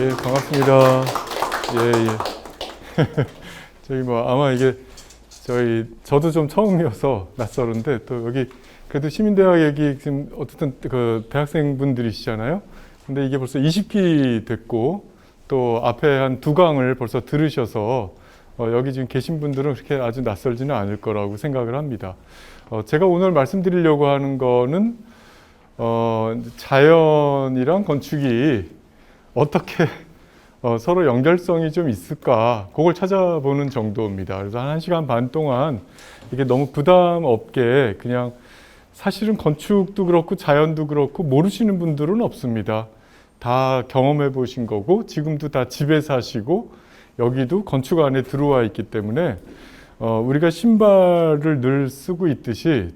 예, 반갑습니다. 예, 예. 저희 뭐 아마 이게 저도 좀 처음이어서 낯설은데 또 여기 그래도 시민대학 얘기 지금 어쨌든 그 대학생분들이시잖아요. 근데 이게 벌써 20기 됐고 또 앞에 한 2강을 벌써 들으셔서 여기 지금 계신 분들은 그렇게 아주 낯설지는 않을 거라고 생각을 합니다. 제가 오늘 말씀드리려고 하는 거는 자연이랑 건축이 어떻게 서로 연결성이 좀 있을까 그걸 찾아보는 정도입니다. 그래서 한 1시간 반 동안 이게 너무 부담 없게 그냥 사실은 건축도 그렇고 자연도 그렇고 모르시는 분들은 없습니다. 다 경험해 보신 거고 지금도 다 집에 사시고 여기도 건축 안에 들어와 있기 때문에 우리가 신발을 늘 쓰고 있듯이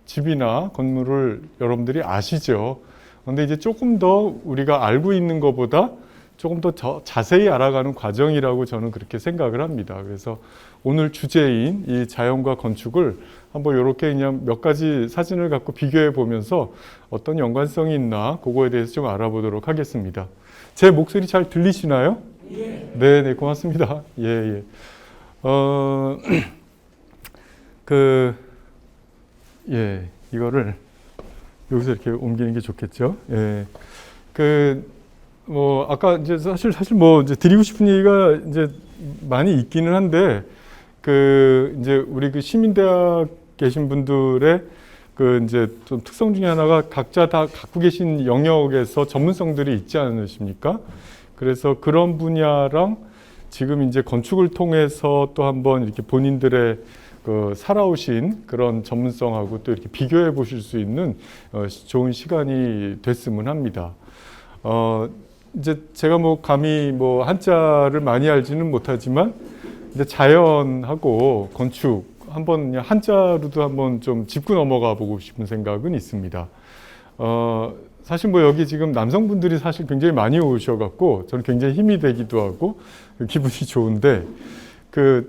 집이나 건물을 여러분들이 아시죠. 근데 이제 조금 더 우리가 알고 있는 것보다 조금 더 자세히 알아가는 과정이라고 저는 그렇게 생각을 합니다. 그래서 오늘 주제인 이 자연과 건축을 한번 이렇게 그냥 몇 가지 사진을 갖고 비교해 보면서 어떤 연관성이 있나 그거에 대해서 좀 알아보도록 하겠습니다. 제 목소리 잘 들리시나요? 예. 네, 고맙습니다. 예. 이거를 여기서 이렇게 옮기는 게 좋겠죠. 예. 아까 이제 사실 이제 드리고 싶은 얘기가 이제 많이 있기는 한데, 이제 우리 시민대학 계신 분들의 이제 좀 특성 중에 하나가 각자 다 갖고 계신 영역에서 전문성들이 있지 않으십니까? 그래서 그런 분야랑 지금 이제 건축을 통해서 또 한번 이렇게 본인들의 살아오신 그런 전문성하고 또 이렇게 비교해 보실 수 있는 좋은 시간이 됐으면 합니다. 이제 제가 감히 한자를 많이 알지는 못하지만 이제 자연하고 건축 한번 그냥 한자로도 한번 좀 짚고 넘어가 보고 싶은 생각은 있습니다. 사실 여기 지금 남성분들이 사실 굉장히 많이 오셔갖고 저는 굉장히 힘이 되기도 하고 기분이 좋은데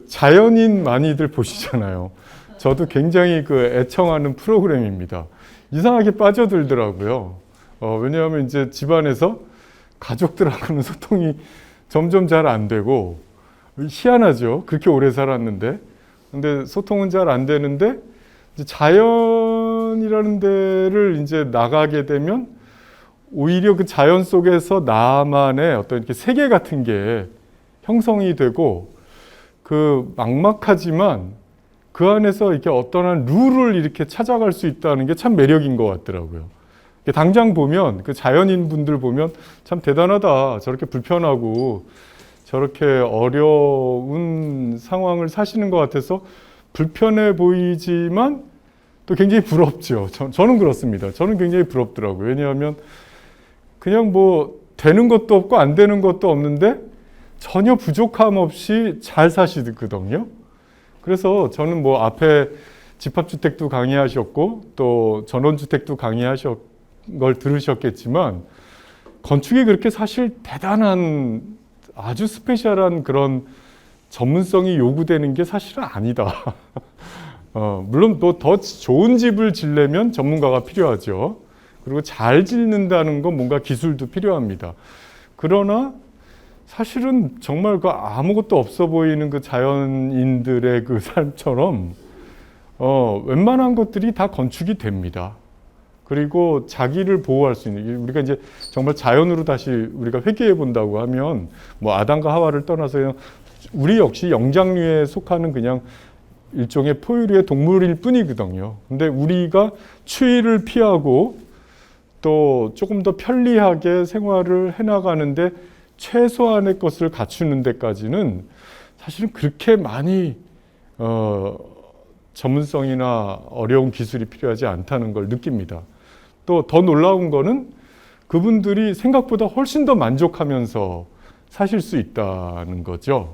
자연인 많이들 보시잖아요. 저도 굉장히 애청하는 프로그램입니다. 이상하게 빠져들더라고요. 왜냐하면 이제 집안에서 가족들하고는 소통이 점점 잘 안 되고 희한하죠. 그렇게 오래 살았는데. 근데 소통은 잘 안 되는데 이제 자연이라는 데를 이제 나가게 되면 오히려 그 자연 속에서 나만의 어떤 이렇게 세계 같은 게 형성이 되고 막막하지만 그 안에서 이렇게 어떠한 룰을 이렇게 찾아갈 수 있다는 게 참 매력인 것 같더라고요. 당장 보면 자연인 분들 보면 참 대단하다. 저렇게 불편하고 저렇게 어려운 상황을 사시는 것 같아서 불편해 보이지만 또 굉장히 부럽죠. 저는 그렇습니다. 저는 굉장히 부럽더라고요. 왜냐하면 그냥 되는 것도 없고 안 되는 것도 없는데 전혀 부족함 없이 잘 사시거든요. 그래서 저는 앞에 집합주택도 강의하셨고 또 전원주택도 강의하신 걸 들으셨겠지만 건축이 그렇게 사실 대단한 아주 스페셜한 그런 전문성이 요구되는 게 사실은 아니다. 물론 더 좋은 집을 지려면 전문가가 필요하죠. 그리고 잘 짓는다는 건 뭔가 기술도 필요합니다. 그러나 사실은 정말 아무것도 없어 보이는 자연인들의 삶처럼 웬만한 것들이 다 건축이 됩니다. 그리고 자기를 보호할 수 있는, 우리가 이제 정말 자연으로 다시 우리가 회귀해 본다고 하면 아담과 하와를 떠나서 그냥 우리 역시 영장류에 속하는 그냥 일종의 포유류의 동물일 뿐이거든요. 근데 우리가 추위를 피하고 또 조금 더 편리하게 생활을 해나가는데 최소한의 것을 갖추는 데까지는 사실은 그렇게 많이 전문성이나 어려운 기술이 필요하지 않다는 걸 느낍니다. 또 더 놀라운 거는 그분들이 생각보다 훨씬 더 만족하면서 사실 수 있다는 거죠.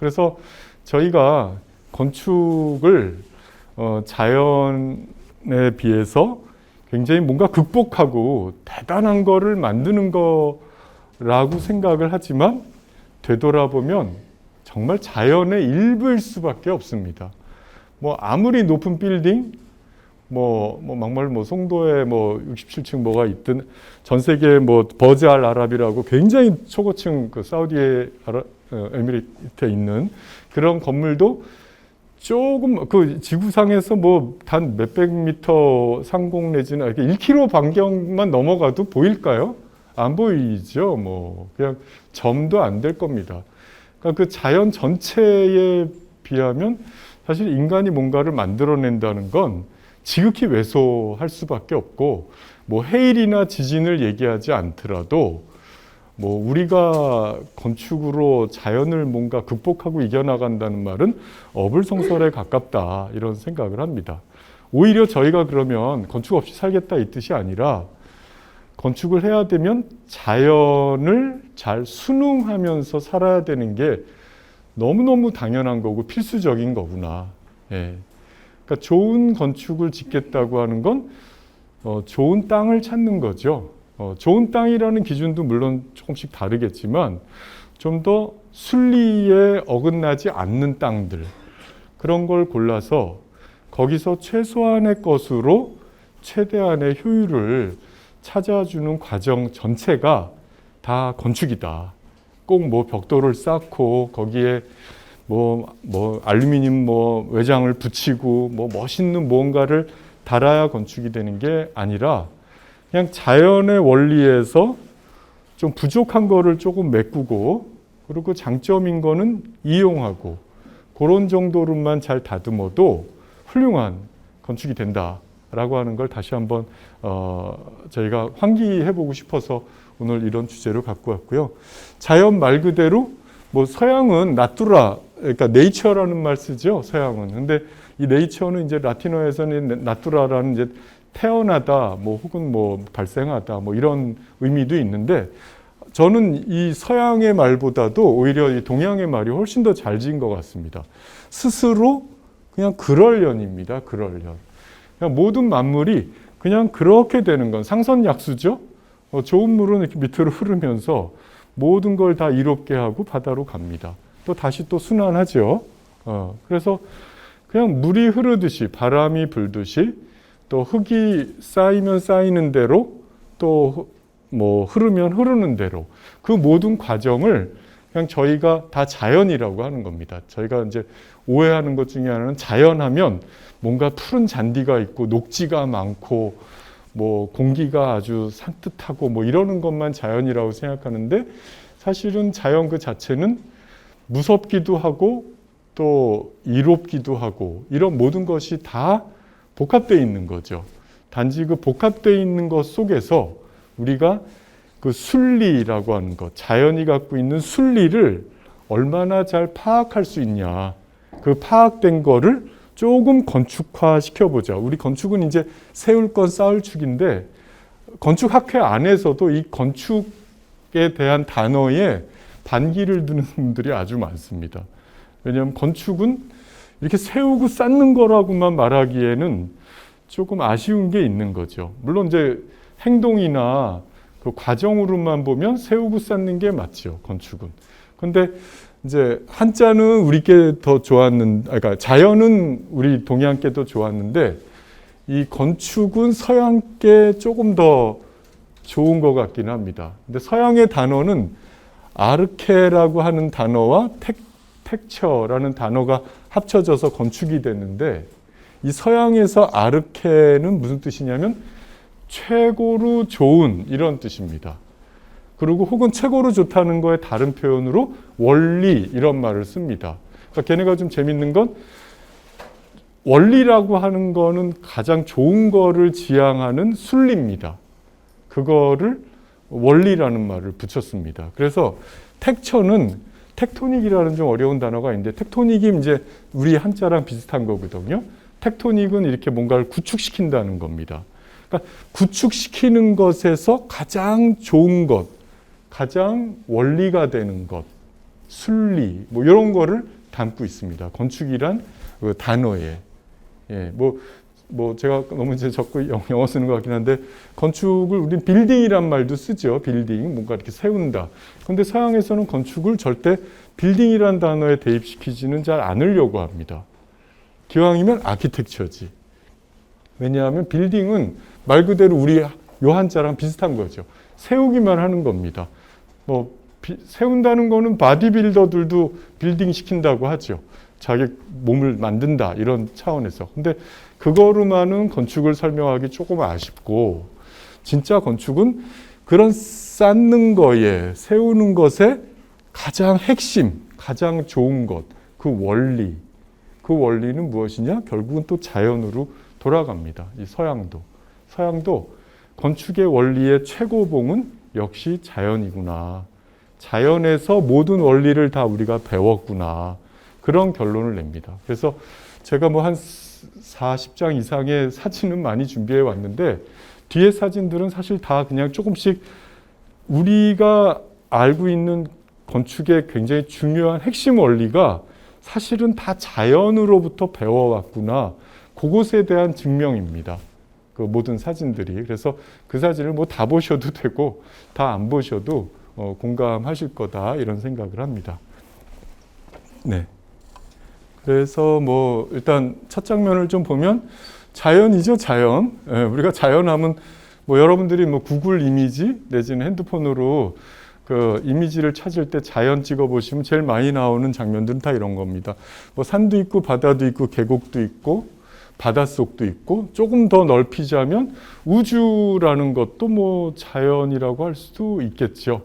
그래서 저희가 건축을 자연에 비해서 굉장히 뭔가 극복하고 대단한 거를 만드는 거라고 생각을 하지만 되돌아보면 정말 자연의 일부일 수밖에 없습니다. 아무리 높은 빌딩, 막말 송도에 67층 뭐가 있든 전 세계 버즈알 아랍이라고 굉장히 초고층 그 사우디에 에미리트에 있는 그런 건물도 조금 그 지구상에서 단 몇백 미터 상공 내지는 이렇게 1km 반경만 넘어가도 보일까요? 안 보이죠. 그냥 점도 안 될 겁니다. 그러니까 그 자연 전체에 비하면 사실 인간이 뭔가를 만들어낸다는 건 지극히 왜소할 수밖에 없고 해일이나 지진을 얘기하지 않더라도 우리가 건축으로 자연을 뭔가 극복하고 이겨나간다는 말은 어불성설에 가깝다 이런 생각을 합니다. 오히려 저희가 그러면 건축 없이 살겠다 이 뜻이 아니라 건축을 해야 되면 자연을 잘 순응하면서 살아야 되는 게 너무너무 당연한 거고 필수적인 거구나. 예. 그러니까 좋은 건축을 짓겠다고 하는 건 좋은 땅을 찾는 거죠. 좋은 땅이라는 기준도 물론 조금씩 다르겠지만 좀 더 순리에 어긋나지 않는 땅들 그런 걸 골라서 거기서 최소한의 것으로 최대한의 효율을 찾아주는 과정 전체가 다 건축이다. 꼭 벽돌을 쌓고 거기에 알루미늄 외장을 붙이고 멋있는 무언가를 달아야 건축이 되는 게 아니라 그냥 자연의 원리에서 좀 부족한 거를 조금 메꾸고 그리고 장점인 거는 이용하고 그런 정도로만 잘 다듬어도 훌륭한 건축이 된다라고 하는 걸 다시 한번 저희가 환기해보고 싶어서 오늘 이런 주제로 갖고 왔고요. 자연 말 그대로 서양은 나투라 그러니까 네이처라는 말 쓰죠. 서양은. 근데 이 네이처는 이제 라틴어에서는 나투라라는 이제 태어나다 혹은 발생하다 이런 의미도 있는데 저는 이 서양의 말보다도 오히려 이 동양의 말이 훨씬 더 잘 지은 것 같습니다. 스스로 그냥 그럴련입니다. 그럴련. 그냥 모든 만물이 그냥 그렇게 되는 건 상선약수죠. 좋은 물은 이렇게 밑으로 흐르면서 모든 걸 다 이롭게 하고 바다로 갑니다. 또 다시 또 순환하죠. 그래서 그냥 물이 흐르듯이 바람이 불듯이 또 흙이 쌓이면 쌓이는 대로 또 흐르면 흐르는 대로 그 모든 과정을 그냥 저희가 다 자연이라고 하는 겁니다. 저희가 이제 오해하는 것 중에 하나는 자연하면 뭔가 푸른 잔디가 있고 녹지가 많고 공기가 아주 산뜻하고 이러는 것만 자연이라고 생각하는데 사실은 자연 그 자체는 무섭기도 하고 또 이롭기도 하고 이런 모든 것이 다 복합되어 있는 거죠. 단지 그 복합되어 있는 것 속에서 우리가 그 순리라고 하는 것, 자연이 갖고 있는 순리를 얼마나 잘 파악할 수 있냐. 그 파악된 거를 조금 건축화 시켜보자. 우리 건축은 이제 세울 건 쌓을 축인데 건축학회 안에서도 이 건축에 대한 단어에 반기를 드는 분들이 아주 많습니다. 왜냐하면 건축은 이렇게 세우고 쌓는 거라고만 말하기에는 조금 아쉬운 게 있는 거죠. 물론 이제 행동이나 그 과정으로만 보면 세우고 쌓는 게 맞죠. 건축은. 근데 이제 한자는 우리께 더 그러니까 자연은 우리 동양께 더 좋았는데 이 건축은 서양께 조금 더 좋은 것 같긴 합니다. 근데 서양의 단어는 아르케라고 하는 단어와 텍처라는 단어가 합쳐져서 건축이 됐는데 이 서양에서 아르케는 무슨 뜻이냐면 최고로 좋은 이런 뜻입니다. 그리고 혹은 최고로 좋다는 거에 다른 표현으로 원리 이런 말을 씁니다. 그러니까 걔네가 좀 재밌는 건 원리라고 하는 거는 가장 좋은 거를 지향하는 순리입니다. 그거를 원리라는 말을 붙였습니다. 그래서 텍처는 텍토닉이라는 좀 어려운 단어가 있는데 텍토닉이 이제 우리 한자랑 비슷한 거거든요. 텍토닉은 이렇게 뭔가를 구축시킨다는 겁니다. 그러니까 구축시키는 것에서 가장 좋은 것, 가장 원리가 되는 것, 순리 이런 거를 담고 있습니다. 건축이란 그 단어에. 예, 제가 너무 이제 적고 영어 쓰는 것 같긴 한데 건축을 우리는 빌딩이란 말도 쓰죠. 빌딩, 뭔가 이렇게 세운다. 그런데 서양에서는 건축을 절대 빌딩이란 단어에 대입시키지는 잘 않으려고 합니다. 기왕이면 아키텍처지. 왜냐하면 빌딩은 말 그대로 우리 요 한자랑 비슷한 거죠. 세우기만 하는 겁니다. 뭐 세운다는 거는 바디빌더들도 빌딩 시킨다고 하죠. 자기 몸을 만든다 이런 차원에서. 근데 그거로만은 건축을 설명하기 조금 아쉽고, 진짜 건축은 그런 쌓는 거에, 세우는 것에 가장 핵심, 가장 좋은 것, 그 원리. 그 원리는 무엇이냐? 결국은 또 자연으로 돌아갑니다. 이 서양도 건축의 원리의 최고봉은 역시 자연이구나. 자연에서 모든 원리를 다 우리가 배웠구나. 그런 결론을 냅니다. 그래서 제가 뭐 한 40장 이상의 사진은 많이 준비해 왔는데, 뒤에 사진들은 사실 다 그냥 조금씩 우리가 알고 있는 건축의 굉장히 중요한 핵심 원리가 사실은 다 자연으로부터 배워왔구나. 그것에 대한 증명입니다. 그 모든 사진들이. 그래서 그 사진을 뭐 다 보셔도 되고 다 안 보셔도 공감하실 거다 이런 생각을 합니다. 네. 그래서 뭐 일단 첫 장면을 좀 보면 자연이죠, 자연. 예, 우리가 자연하면 뭐 여러분들이 뭐 구글 이미지 내지는 핸드폰으로 그 이미지를 찾을 때 자연 찍어 보시면 제일 많이 나오는 장면들은 다 이런 겁니다. 뭐 산도 있고 바다도 있고 계곡도 있고 바닷속도 있고, 조금 더 넓히자면 우주라는 것도 뭐 자연이라고 할 수도 있겠죠.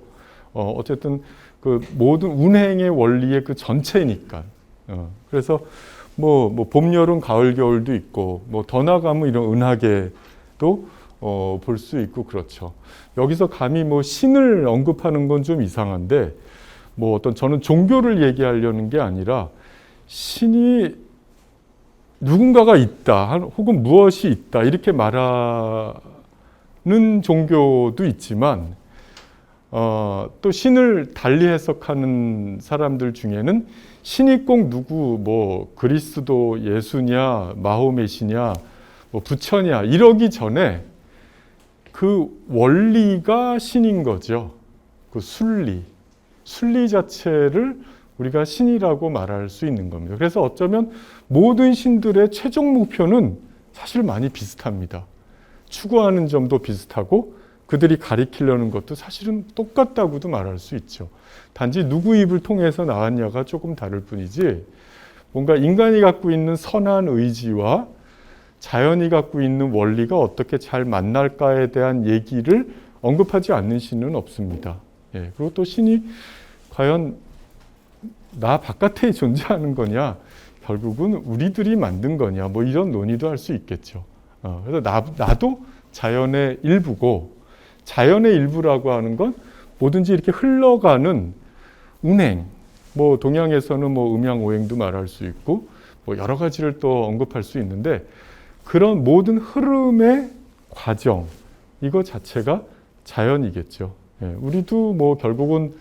어쨌든 그 모든 운행의 원리의 그 전체니까. 그래서 뭐 봄, 여름, 가을, 겨울도 있고, 뭐 더 나가면 이런 은하계도 볼 수 있고 그렇죠. 여기서 감히 뭐 신을 언급하는 건 좀 이상한데, 뭐 어떤 저는 종교를 얘기하려는 게 아니라 신이 누군가가 있다, 혹은 무엇이 있다 이렇게 말하는 종교도 있지만, 또 신을 달리 해석하는 사람들 중에는 신이 꼭 누구 뭐 그리스도 예수냐 마호메시냐 뭐 부처냐 이러기 전에 그 원리가 신인 거죠. 그 순리 자체를 우리가 신이라고 말할 수 있는 겁니다. 그래서 어쩌면 모든 신들의 최종 목표는 사실 많이 비슷합니다. 추구하는 점도 비슷하고 그들이 가리키려는 것도 사실은 똑같다고도 말할 수 있죠. 단지 누구 입을 통해서 나왔냐가 조금 다를 뿐이지, 뭔가 인간이 갖고 있는 선한 의지와 자연이 갖고 있는 원리가 어떻게 잘 만날까에 대한 얘기를 언급하지 않는 신은 없습니다. 예, 그리고 또 신이 과연 나 바깥에 존재하는 거냐, 결국은 우리들이 만든 거냐, 뭐 이런 논의도 할 수 있겠죠. 그래서 나도 자연의 일부고, 자연의 일부라고 하는 건 뭐든지 이렇게 흘러가는 운행, 뭐 동양에서는 뭐 음양오행도 말할 수 있고 뭐 여러 가지를 또 언급할 수 있는데, 그런 모든 흐름의 과정, 이거 자체가 자연이겠죠. 예, 우리도 뭐 결국은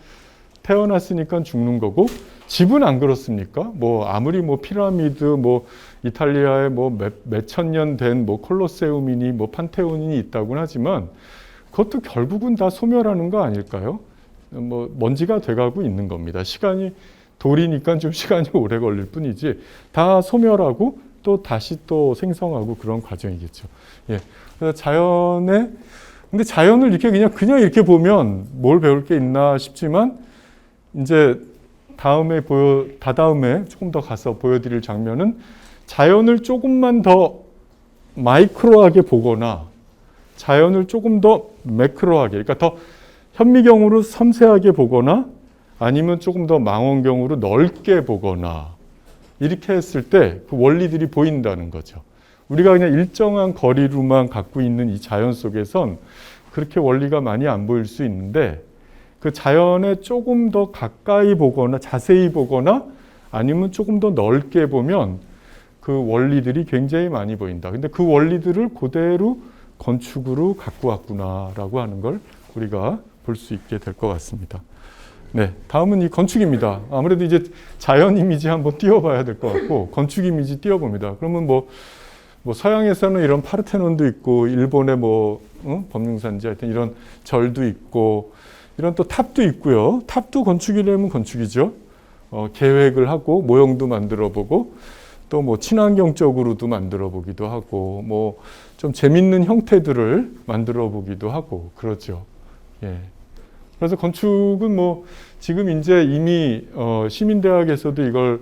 태어났으니까 죽는 거고, 집은 안 그렇습니까? 뭐 아무리 뭐 피라미드, 뭐 이탈리아에 뭐 몇천 년 된 뭐 콜로세움이니 뭐 판테온이 있다고는 하지만 그것도 결국은 다 소멸하는 거 아닐까요? 뭐 먼지가 돼가고 있는 겁니다. 시간이 돌이니까 좀 시간이 오래 걸릴 뿐이지 다 소멸하고 또 다시 또 생성하고 그런 과정이겠죠. 예. 그래서 근데 자연을 이렇게 그냥 이렇게 보면 뭘 배울 게 있나 싶지만, 이제 다다음에 조금 더 가서 보여드릴 장면은 자연을 조금만 더 마이크로하게 보거나 자연을 조금 더 매크로하게, 그러니까 더 현미경으로 섬세하게 보거나 아니면 조금 더 망원경으로 넓게 보거나 이렇게 했을 때 그 원리들이 보인다는 거죠. 우리가 그냥 일정한 거리로만 갖고 있는 이 자연 속에선 그렇게 원리가 많이 안 보일 수 있는데, 그 자연에 조금 더 가까이 보거나 자세히 보거나 아니면 조금 더 넓게 보면 그 원리들이 굉장히 많이 보인다. 근데 그 원리들을 그대로 건축으로 갖고 왔구나라고 하는 걸 우리가 볼 수 있게 될 것 같습니다. 네, 다음은 이 건축입니다. 아무래도 이제 자연 이미지 한번 띄워봐야 될 것 같고, 건축 이미지 띄워봅니다. 그러면 뭐 서양에서는 이런 파르테논도 있고, 일본의 범용산지 하여튼 이런 절도 있고, 이런 또 탑도 있고요. 탑도 건축이라면 건축이죠. 계획을 하고 모형도 만들어 보고, 또 뭐 친환경적으로도 만들어 보기도 하고 뭐 좀 재밌는 형태들을 만들어 보기도 하고 그렇죠. 예. 그래서 건축은 뭐 지금 이제 이미 시민대학에서도 이걸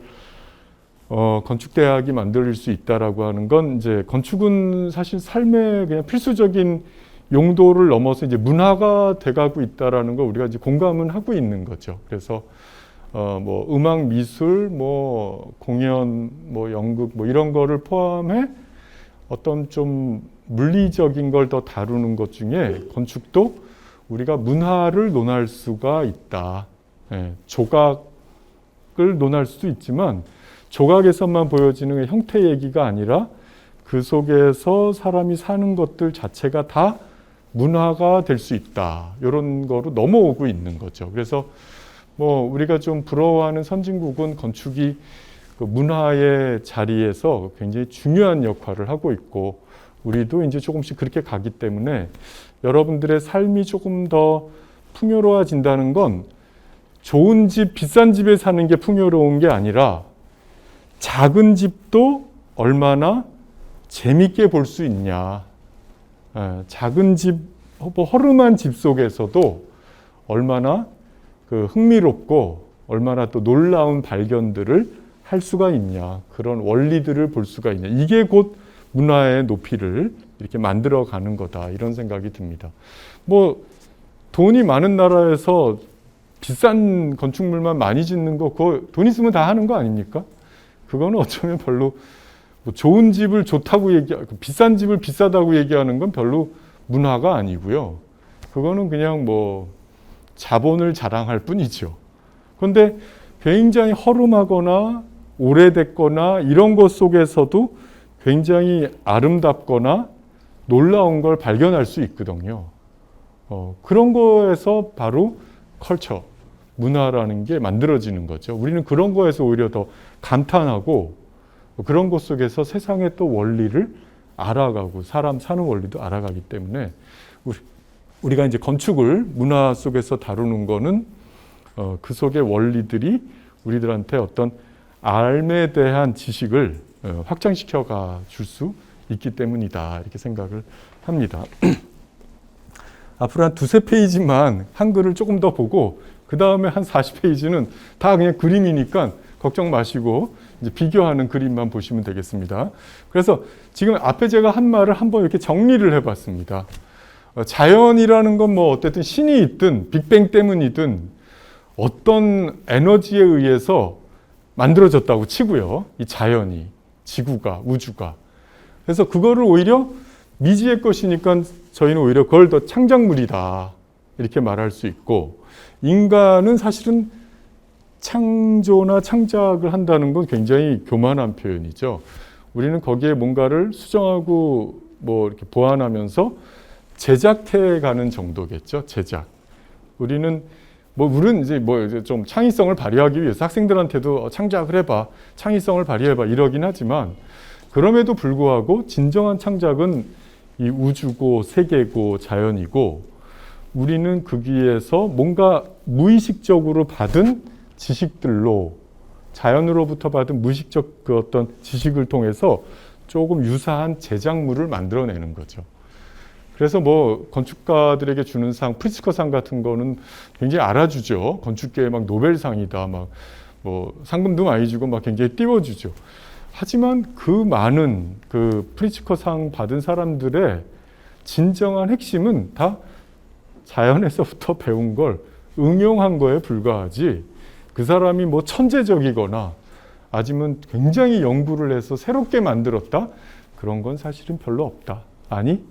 건축대학이 만들 수 있다라고 하는 건 이제 건축은 사실 삶의 그냥 필수적인 용도를 넘어서 이제 문화가 돼가고 있다라는 걸 우리가 이제 공감은 하고 있는 거죠. 그래서 뭐 음악, 미술, 뭐 공연, 뭐 연극, 뭐 이런 거를 포함해 어떤 좀 물리적인 걸 더 다루는 것 중에 건축도 우리가 문화를 논할 수가 있다. 예, 조각을 논할 수도 있지만 조각에서만 보여지는 형태 얘기가 아니라 그 속에서 사람이 사는 것들 자체가 다 문화가 될 수 있다. 이런 거로 넘어오고 있는 거죠. 그래서 뭐 우리가 좀 부러워하는 선진국은 건축이 그 문화의 자리에서 굉장히 중요한 역할을 하고 있고 우리도 이제 조금씩 그렇게 가기 때문에 여러분들의 삶이 조금 더 풍요로워진다는 건 좋은 집, 비싼 집에 사는 게 풍요로운 게 아니라 작은 집도 얼마나 재밌게 볼 수 있냐. 작은 집, 허름한 집 속에서도 얼마나 그 흥미롭고 얼마나 또 놀라운 발견들을 할 수가 있냐. 그런 원리들을 볼 수가 있냐. 이게 곧 문화의 높이를 이렇게 만들어 가는 거다. 이런 생각이 듭니다. 뭐 돈이 많은 나라에서 비싼 건축물만 많이 짓는 거, 그거 돈 있으면 다 하는 거 아닙니까? 그거는 어쩌면 별로 뭐 좋은 집을 좋다고 얘기하고 비싼 집을 비싸다고 얘기하는 건 별로 문화가 아니고요. 그거는 그냥 뭐 자본을 자랑할 뿐이죠. 그런데 굉장히 허름하거나 오래됐거나 이런 것 속에서도 굉장히 아름답거나 놀라운 걸 발견할 수 있거든요. 그런 거에서 바로 컬처, 문화라는 게 만들어지는 거죠. 우리는 그런 거에서 오히려 더 감탄하고 그런 것 속에서 세상의 또 원리를 알아가고 사람 사는 원리도 알아가기 때문에 우리가 이제 건축을 문화 속에서 다루는 거는 그 속의 원리들이 우리들한테 어떤 삶에 대한 지식을 확장시켜 줄 수 있기 때문이다. 이렇게 생각을 합니다. 앞으로 한 두세 페이지만 한글을 조금 더 보고 그 다음에 한 40페이지는 다 그냥 그림이니까 걱정 마시고 이제 비교하는 그림만 보시면 되겠습니다. 그래서 지금 앞에 제가 한 말을 한번 이렇게 정리를 해봤습니다. 자연이라는 건 뭐 어쨌든 신이 있든 빅뱅 때문이든 어떤 에너지에 의해서 만들어졌다고 치고요. 이 자연이, 지구가, 우주가. 그래서 그거를 오히려 미지의 것이니까 저희는 오히려 그걸 더 창작물이다. 이렇게 말할 수 있고 인간은 사실은 창조나 창작을 한다는 건 굉장히 교만한 표현이죠. 우리는 거기에 뭔가를 수정하고 뭐 이렇게 보완하면서 제작해 가는 정도겠죠. 제작. 우리는 이제 좀 창의성을 발휘하기 위해서 학생들한테도 창작을 해봐, 창의성을 발휘해봐 이러긴 하지만 그럼에도 불구하고 진정한 창작은 이 우주고 세계고 자연이고 우리는 거기에서 뭔가 무의식적으로 받은 지식들로 자연으로부터 받은 무의식적 그 어떤 지식을 통해서 조금 유사한 제작물을 만들어내는 거죠. 그래서 뭐 건축가들에게 주는 상, 프리츠커상 같은 거는 굉장히 알아주죠. 건축계의 막 노벨상이다, 막 뭐 상금도 많이 주고 막 굉장히 띄워주죠. 하지만 그 많은 그 프리츠커상 받은 사람들의 진정한 핵심은 다 자연에서부터 배운 걸 응용한 거에 불과하지 그 사람이 뭐 천재적이거나 아니면 굉장히 연구를 해서 새롭게 만들었다? 그런 건 사실은 별로 없다. 아니,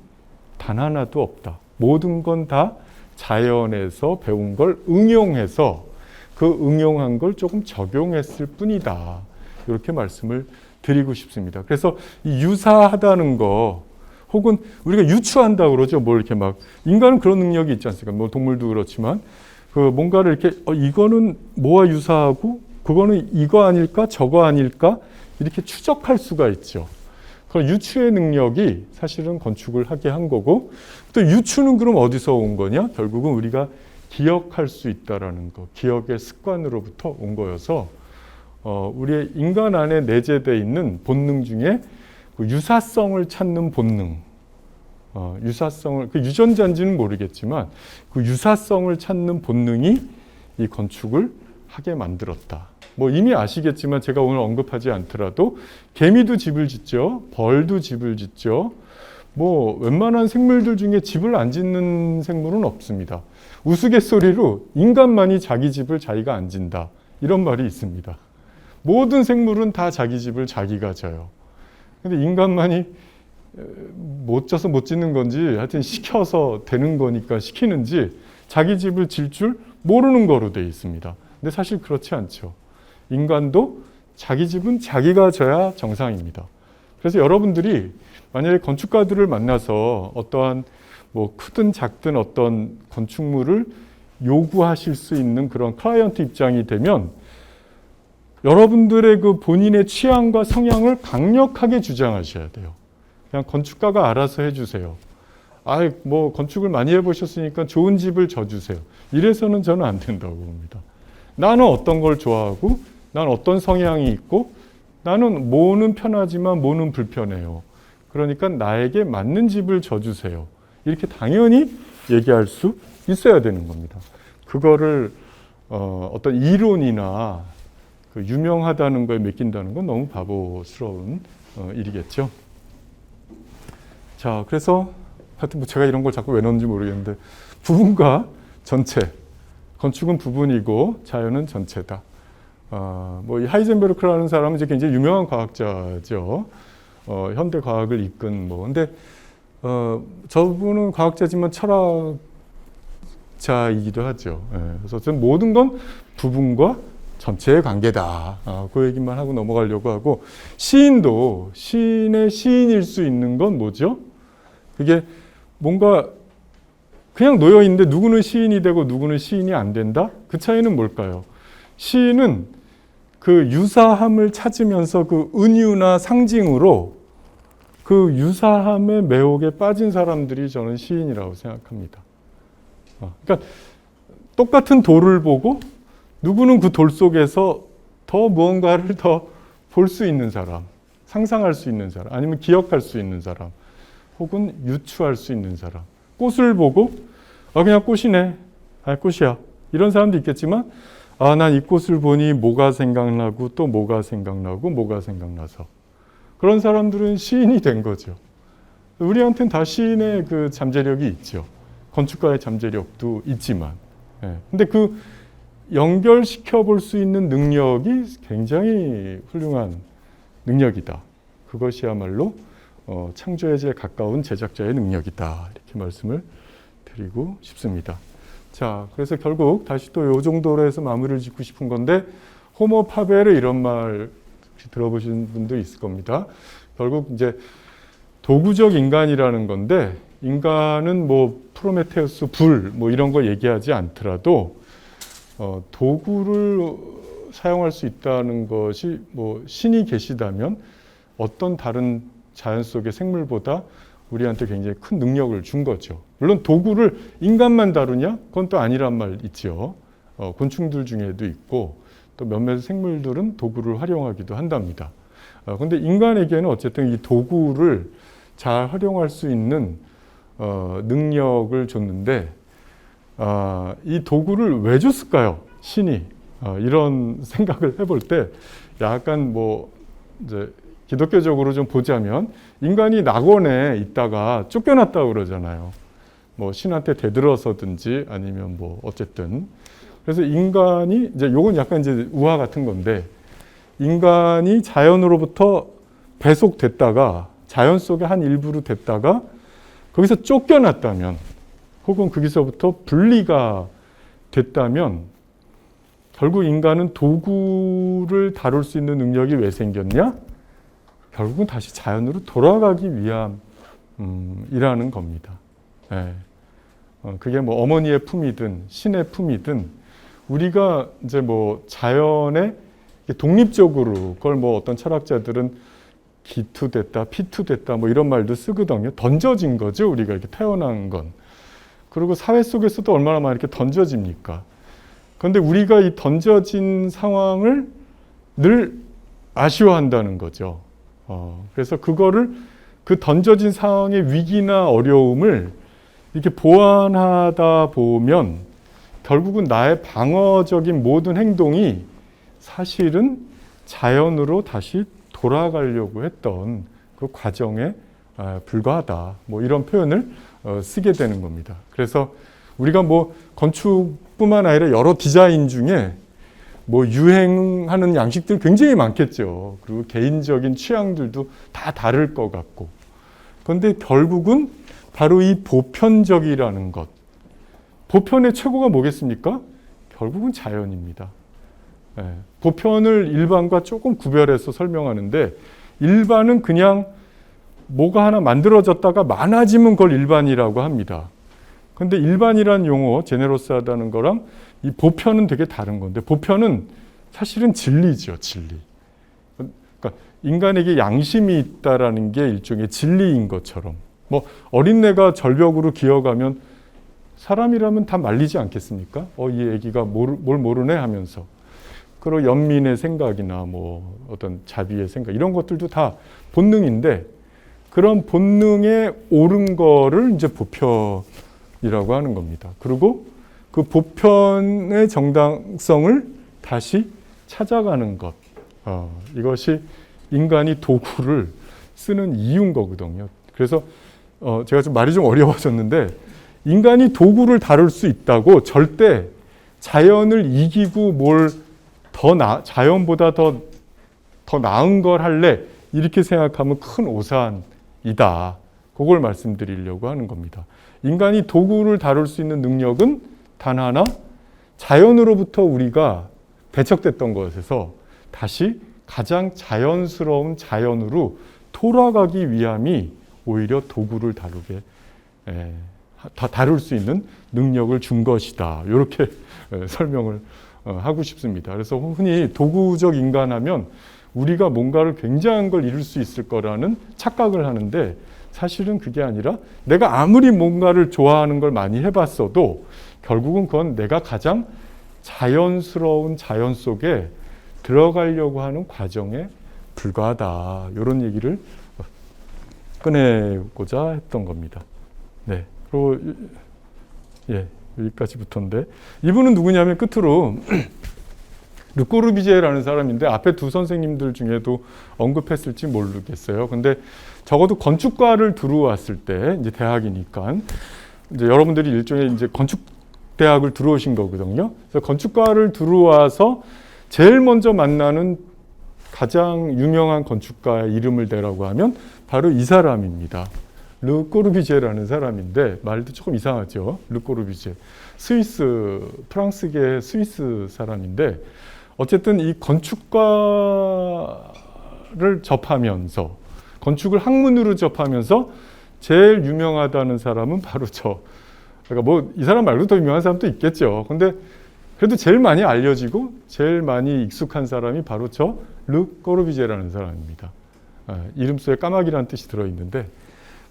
단 하나도 없다. 모든 건 다 자연에서 배운 걸 응용해서 그 응용한 걸 조금 적용했을 뿐이다. 이렇게 말씀을 드리고 싶습니다. 그래서 이 유사하다는 거 혹은 우리가 유추한다고 그러죠. 뭐 이렇게 막 인간은 그런 능력이 있지 않습니까? 뭐 동물도 그렇지만 그 뭔가를 이렇게 이거는 뭐와 유사하고 그거는 이거 아닐까 저거 아닐까 이렇게 추적할 수가 있죠. 그 유추의 능력이 사실은 건축을 하게 한 거고 또 유추는 그럼 어디서 온 거냐? 결국은 우리가 기억할 수 있다라는 거, 기억의 습관으로부터 온 거여서 우리의 인간 안에 내재되어 있는 본능 중에 그 유사성을 찾는 본능, 유사성을, 그 유전자인지는 모르겠지만 그 유사성을 찾는 본능이 이 건축을 하게 만들었다. 뭐 이미 아시겠지만 제가 오늘 언급하지 않더라도 개미도 집을 짓죠. 벌도 집을 짓죠. 뭐 웬만한 생물들 중에 집을 안 짓는 생물은 없습니다. 우스갯소리로 인간만이 자기 집을 자기가 안 진다. 이런 말이 있습니다. 모든 생물은 다 자기 집을 자기가 져요. 근데 인간만이 못 져서 못 짓는 건지 하여튼 시켜서 되는 거니까 시키는지 자기 집을 질 줄 모르는 거로 되어 있습니다. 근데 사실 그렇지 않죠. 인간도 자기 집은 자기가 져야 정상입니다. 그래서 여러분들이 만약에 건축가들을 만나서 어떠한 뭐 크든 작든 어떤 건축물을 요구하실 수 있는 그런 클라이언트 입장이 되면 여러분들의 그 본인의 취향과 성향을 강력하게 주장하셔야 돼요. 그냥 건축가가 알아서 해주세요. 뭐 건축을 많이 해보셨으니까 좋은 집을 져주세요. 이래서는 저는 안 된다고 봅니다. 나는 어떤 걸 좋아하고 난 어떤 성향이 있고 나는 뭐는 편하지만 뭐는 불편해요. 그러니까 나에게 맞는 집을 져주세요. 이렇게 당연히 얘기할 수 있어야 되는 겁니다. 그거를 어떤 이론이나 그 유명하다는 거에 맡긴다는 건 너무 바보스러운 일이겠죠. 자, 그래서 하여튼 뭐 제가 이런 걸 자꾸 왜 넣는지 모르겠는데 부분과 전체, 건축은 부분이고 자연은 전체다. 뭐 이 하이젠베르크라는 사람은 이제 굉장히 유명한 과학자죠. 현대 과학을 이끈 뭐 근데 저분은 과학자지만 철학자이기도 하죠. 그래서 저는 모든 건 부분과 전체의 관계다. 그 얘기만 하고 넘어가려고 하고 시인도 시인의 시인일 수 있는 건 뭐죠? 그게 뭔가 그냥 놓여 있는데 누구는 시인이 되고 누구는 시인이 안 된다? 그 차이는 뭘까요? 시인은 그 유사함을 찾으면서 그 은유나 상징으로 그 유사함의 매혹에 빠진 사람들이 저는 시인이라고 생각합니다. 그러니까 똑같은 돌을 보고 누구는 그 돌 속에서 더 무언가를 더 볼 수 있는 사람, 상상할 수 있는 사람, 아니면 기억할 수 있는 사람, 혹은 유추할 수 있는 사람. 꽃을 보고 그냥 꽃이네, 꽃이야. 이런 사람도 있겠지만 난 이 꽃을 보니 뭐가 생각나고 또 뭐가 생각나고 뭐가 생각나서 그런 사람들은 시인이 된 거죠. 우리한테는 다 시인의 그 잠재력이 있죠. 건축가의 잠재력도 있지만. 근데 그 연결시켜 볼 수 있는 능력이 굉장히 훌륭한 능력이다. 그것이야말로 창조에 제일 가까운 제작자의 능력이다. 이렇게 말씀을 드리고 싶습니다. 자, 그래서 결국 다시 또 이 정도로 해서 마무리를 짓고 싶은 건데 호모 파베르 이런 말 들어보신 분도 있을 겁니다. 결국 이제 도구적 인간이라는 건데 인간은 뭐 프로메테우스 불 뭐 이런 거 얘기하지 않더라도 도구를 사용할 수 있다는 것이 뭐 신이 계시다면 어떤 다른 자연 속의 생물보다 우리한테 굉장히 큰 능력을 준 거죠. 물론 도구를 인간만 다루냐? 그건 또 아니란 말 있죠. 곤충들 중에도 있고 또 몇몇 생물들은 도구를 활용하기도 한답니다. 그런데 인간에게는 어쨌든 이 도구를 잘 활용할 수 있는 능력을 줬는데 이 도구를 왜 줬을까요? 신이. 이런 생각을 해볼 때 약간 뭐 이제 기독교적으로 좀 보자면 인간이 낙원에 있다가 쫓겨났다고 그러잖아요. 뭐 신한테 대들어서든지 아니면 뭐 어쨌든. 그래서 인간이 이제 요건 약간 이제 우화 같은 건데 인간이 자연으로부터 배속됐다가 자연 속의 한 일부로 됐다가 거기서 쫓겨났다면 혹은 거기서부터 분리가 됐다면 결국 인간은 도구를 다룰 수 있는 능력이 왜 생겼냐? 결국은 다시 자연으로 돌아가기 위함이라는 겁니다. 그게 뭐 어머니의 품이든 신의 품이든 우리가 이제 뭐 자연에 독립적으로 그걸 뭐 어떤 철학자들은 기투됐다, 피투됐다 뭐 이런 말도 쓰거든요. 던져진 거죠. 우리가 이렇게 태어난 건. 그리고 사회 속에서도 얼마나 많이 이렇게 던져집니까? 그런데 우리가 이 던져진 상황을 늘 아쉬워한다는 거죠. 그래서 그거를 그 던져진 상황의 위기나 어려움을 이렇게 보완하다 보면 결국은 나의 방어적인 모든 행동이 사실은 자연으로 다시 돌아가려고 했던 그 과정에 불과하다. 뭐 이런 표현을 쓰게 되는 겁니다. 그래서 우리가 뭐 건축뿐만 아니라 여러 디자인 중에 뭐 유행하는 양식들 굉장히 많겠죠. 그리고 개인적인 취향들도 다 다를 것 같고. 그런데 결국은 바로 이 보편적이라는 것. 보편의 최고가 뭐겠습니까? 결국은 자연입니다. 보편을 일반과 조금 구별해서 설명하는데 일반은 그냥 뭐가 하나 만들어졌다가 많아지면 그걸 일반이라고 합니다. 그런데 일반이란 용어, 제네로스하다는 거랑 이 보편은 되게 다른 건데 보편은 사실은 진리죠, 진리. 그러니까 인간에게 양심이 있다라는 게 일종의 진리인 것처럼 뭐 어린애가 절벽으로 기어가면 사람이라면 다 말리지 않겠습니까? 이 애기가 뭘 모르네 하면서. 그리고 연민의 생각이나 뭐 어떤 자비의 생각 이런 것들도 다 본능인데 그런 본능에 옳은 거를 이제 보편이라고 하는 겁니다. 그리고 그 보편의 정당성을 다시 찾아가는 것. 이것이 인간이 도구를 쓰는 이유인 거거든요. 그래서 제가 좀 말이 좀 어려워졌는데 인간이 도구를 다룰 수 있다고 절대 자연을 이기고 뭘 자연보다 더 나은 걸 할래 이렇게 생각하면 큰 오산이다. 그걸 말씀드리려고 하는 겁니다. 인간이 도구를 다룰 수 있는 능력은 단 하나, 자연으로부터 우리가 배척됐던 것에서 다시 가장 자연스러운 자연으로 돌아가기 위함이 오히려 도구를 다룰 수 있는 능력을 준 것이다. 이렇게 설명을 하고 싶습니다. 그래서 흔히 도구적 인간하면 우리가 뭔가를 굉장한 걸 이룰 수 있을 거라는 착각을 하는데 사실은 그게 아니라 내가 아무리 뭔가를 좋아하는 걸 많이 해봤어도 결국은 그건 내가 가장 자연스러운 자연 속에 들어가려고 하는 과정에 불과하다. 이런 얘기를 꺼내고자 했던 겁니다. 네. 그리고 여기까지부터인데 이분은 누구냐면 끝으로 르꼬르비제라는 사람인데 앞에 두 선생님들 중에도 언급했을지 모르겠어요. 근데 적어도 건축과를 들어왔을 때 이제 대학이니까 이제 여러분들이 일종의 이제 건축 대학을 들어오신 거거든요. 그래서 건축과를 들어와서 제일 먼저 만나는 가장 유명한 건축가의 이름을 대라고 하면 바로 이 사람입니다. 르꼬르비제라는 사람인데 말도 조금 이상하죠. 르꼬르비제. 프랑스계 스위스 사람인데 어쨌든 이 건축과를 접하면서 건축을 학문으로 접하면서 제일 유명하다는 사람은 바로 그러니까 뭐 이 사람 말고 더 유명한 사람도 있겠죠. 근데 그래도 제일 많이 알려지고 제일 많이 익숙한 사람이 바로 르꼬르비제라는 사람입니다. 이름 속에 까마귀라는 뜻이 들어있는데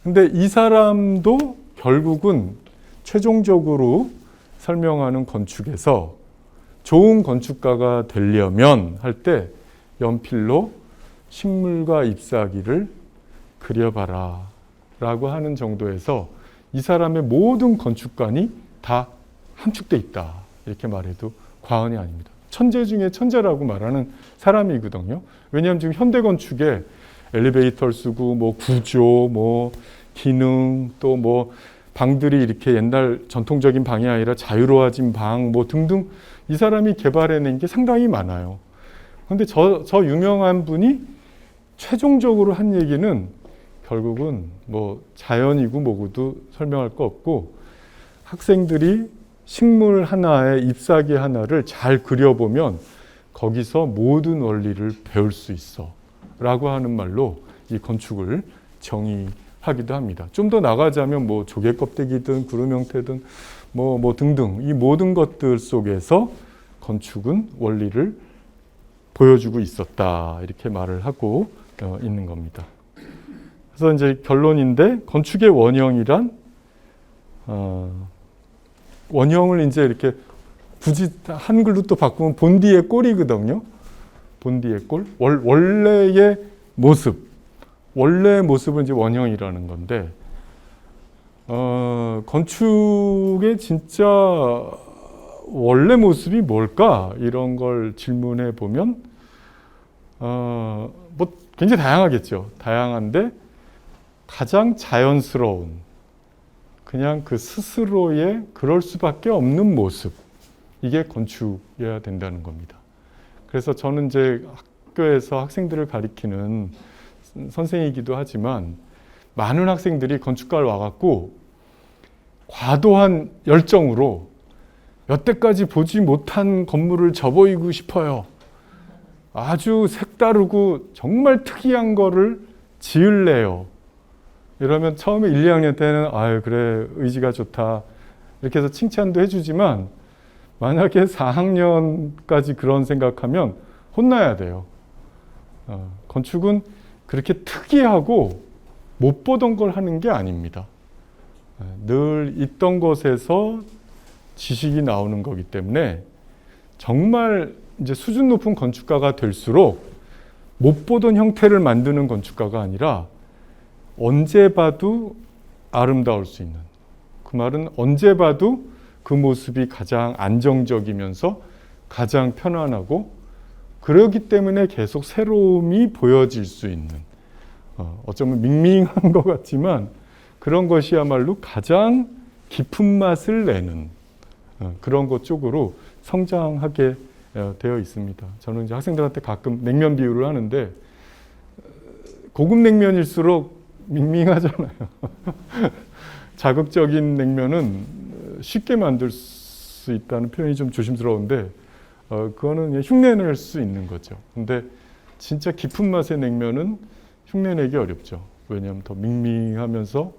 근데 이 사람도 결국은 최종적으로 설명하는 건축에서 좋은 건축가가 되려면 할 때 연필로 식물과 잎사귀를 그려봐라 라고 하는 정도에서 이 사람의 모든 건축관이 다 함축돼 있다 이렇게 말해도 과언이 아닙니다. 천재 중에 천재라고 말하는 사람이거든요. 왜냐하면 지금 현대 건축에 엘리베이터를 쓰고 뭐 구조, 뭐 기능, 또 뭐 방들이 이렇게 옛날 전통적인 방이 아니라 자유로워진 방, 뭐 등등 이 사람이 개발해낸 게 상당히 많아요. 그런데 저 유명한 분이 최종적으로 한 얘기는 결국은 뭐 자연이고 뭐고도 설명할 거 없고 학생들이 식물 하나에 잎사귀 하나를 잘 그려보면 거기서 모든 원리를 배울 수 있어 라고 하는 말로 이 건축을 정의하기도 합니다. 좀 더 나가자면 뭐 조개 껍데기든 구름 형태든 뭐 등등 이 모든 것들 속에서 건축은 원리를 보여주고 있었다 이렇게 말을 하고 있는 겁니다. 그래서 이제 결론인데 건축의 원형이란 원형을 이제 이렇게 굳이 한글로 또 바꾸면 본디의 꼴이거든요. 본디의 꼴, 원래의 모습, 원래의 모습은 이제 원형이라는 건데, 건축의 진짜 원래 모습이 뭘까? 이런 걸 질문해 보면, 뭐 굉장히 다양하겠죠. 다양한데 가장 자연스러운, 그냥 그 스스로의 그럴 수밖에 없는 모습, 이게 건축이어야 된다는 겁니다. 그래서 저는 이제 학교에서 학생들을 가리키는 선생이기도 하지만, 많은 학생들이 건축가를 와갖고 과도한 열정으로 여태까지 보지 못한 건물을 접어이고 싶어요. 아주 색다르고 정말 특이한 거를 지을래요. 이러면 처음에 1, 2학년 때는 아유 그래 의지가 좋다 이렇게 해서 칭찬도 해주지만, 만약에 4학년까지 그런 생각하면 혼나야 돼요. 건축은 그렇게 특이하고 못 보던 걸 하는 게 아닙니다. 늘 있던 것에서 지식이 나오는 거기 때문에, 정말 이제 수준 높은 건축가가 될수록 못 보던 형태를 만드는 건축가가 아니라 언제 봐도 아름다울 수 있는, 그 말은 언제 봐도 그 모습이 가장 안정적이면서 가장 편안하고, 그러기 때문에 계속 새로움이 보여질 수 있는, 어쩌면 밍밍한 것 같지만 그런 것이야말로 가장 깊은 맛을 내는 그런 것 쪽으로 성장하게 되어 있습니다. 저는 이제 학생들한테 가끔 냉면 비유를 하는데, 고급 냉면일수록 밍밍하잖아요. 자극적인 냉면은 쉽게 만들 수 있다는 표현이 좀 조심스러운데, 그거는 흉내낼 수 있는 거죠. 근데 진짜 깊은 맛의 냉면은 흉내내기 어렵죠. 왜냐하면 더 밍밍하면서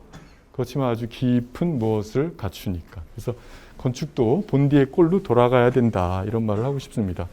그렇지만 아주 깊은 무엇을 갖추니까. 그래서 건축도 본디의 꼴로 돌아가야 된다, 이런 말을 하고 싶습니다.